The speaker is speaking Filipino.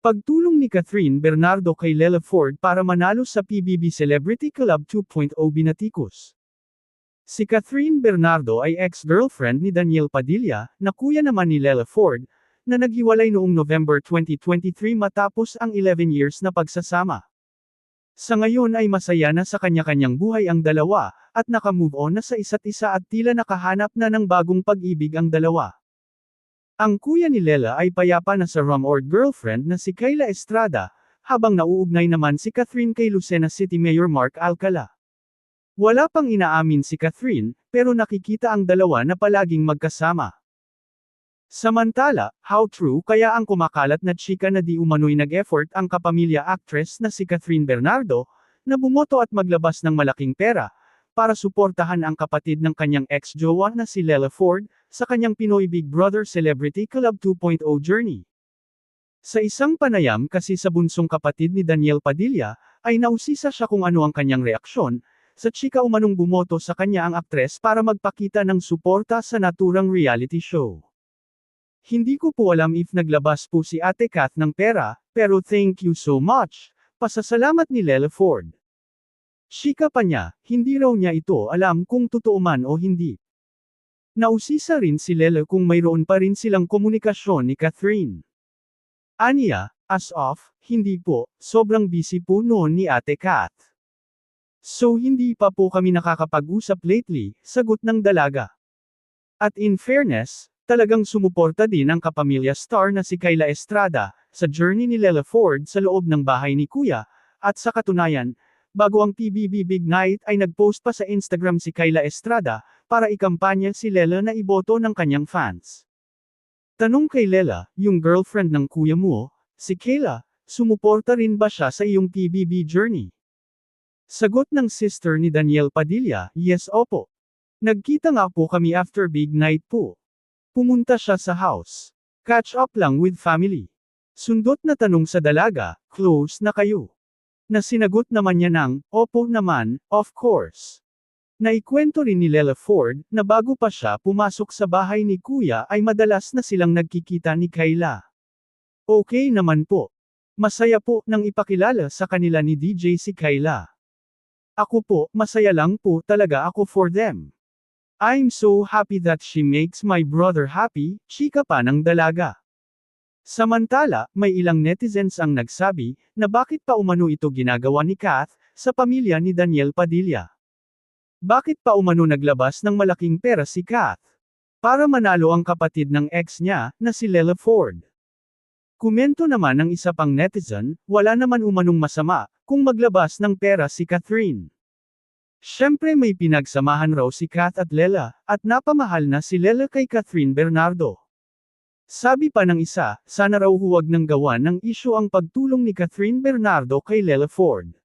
Pagtulong ni Catherine Bernardo kay Lela Ford para manalo sa PBB Celebrity Club 2.0 binatikos. Si Catherine Bernardo ay ex-girlfriend ni Daniel Padilla, na kuya naman ni Lela Ford, na naghiwalay noong November 2023 matapos ang 11 years na pagsasama. Sa ngayon ay masaya na sa kanya-kanyang buhay ang dalawa, at naka-move on na sa isa't isa at tila nakahanap na ng bagong pag-ibig ang dalawa. Ang kuya ni Lela ay payapa na sa rumored girlfriend na si Kayla Estrada, habang nauugnay naman si Catherine kay Lucena City Mayor Mark Alcala. Wala pang inaamin si Catherine, pero nakikita ang dalawa na palaging magkasama. Samantala, how true kaya ang kumakalat na chika na di umano'y nag-effort ang kapamilya actress na si Catherine Bernardo, na bumoto at maglabas ng malaking pera, para suportahan ang kapatid ng kanyang ex-jowa na si Lela Ford, sa kanyang Pinoy Big Brother Celebrity Club 2.0 journey. Sa isang panayam kasi sa bunsong kapatid ni Daniel Padilla, ay nausisa siya kung ano ang kanyang reaksyon, sa chika umanong bumoto sa kanya ang aktres para magpakita ng suporta sa naturang reality show. Hindi ko po alam if naglabas po si Ate Kath ng pera, pero thank you so much, pasasalamat ni Lela Ford. Chika pa niya, hindi raw niya ito alam kung totoo man o hindi. Nausisa rin si Lela kung mayroon pa rin silang komunikasyon ni Catherine. Aniya, as of, hindi po, sobrang busy po noon ni Ate Kath. So hindi pa po kami nakakapag-usap lately, sagot ng dalaga. At in fairness, talagang sumuporta din ang kapamilya star na si Kayla Estrada, sa journey ni Lela Ford sa loob ng bahay ni Kuya, at sa katunayan, bago ang PBB Big Night ay nag-post pa sa Instagram si Kayla Estrada, para ikampanya si Lela na iboto ng kanyang fans. Tanong kay Lela, yung girlfriend ng kuya mo, si Kayla, sumuporta rin ba siya sa iyong PBB journey? Sagot ng sister ni Daniel Padilla, yes opo. Nagkita nga po kami after Big Night po. Pumunta siya sa house. Catch up lang with family. Sundot na tanong sa dalaga, close na kayo? Na sinagot naman niya ng, opo naman, of course. Naikwento rin ni Lela Ford, na bago pa siya pumasok sa bahay ni Kuya ay madalas na silang nagkikita ni Kayla. Okay naman po. Masaya po nang ipakilala sa kanila ni DJ si Kayla. Ako po, masaya lang po talaga ako for them. I'm so happy that she makes my brother happy, chika pa ng dalaga. Samantala, may ilang netizens ang nagsabi, na bakit pa umano ito ginagawa ni Kath, sa pamilya ni Daniel Padilla. Bakit pa umano naglabas ng malaking pera si Kath? Para manalo ang kapatid ng ex niya, na si Lela Ford. Komento naman ng isa pang netizen, wala naman umanong masama, kung maglabas ng pera si Catherine. Siyempre may pinagsamahan raw si Kath at Lela, at napamahal na si Lela kay Catherine Bernardo. Sabi pa ng isa, sana raw huwag nang gawan ng isyu ang pagtulong ni Catherine Bernardo kay Lela Ford.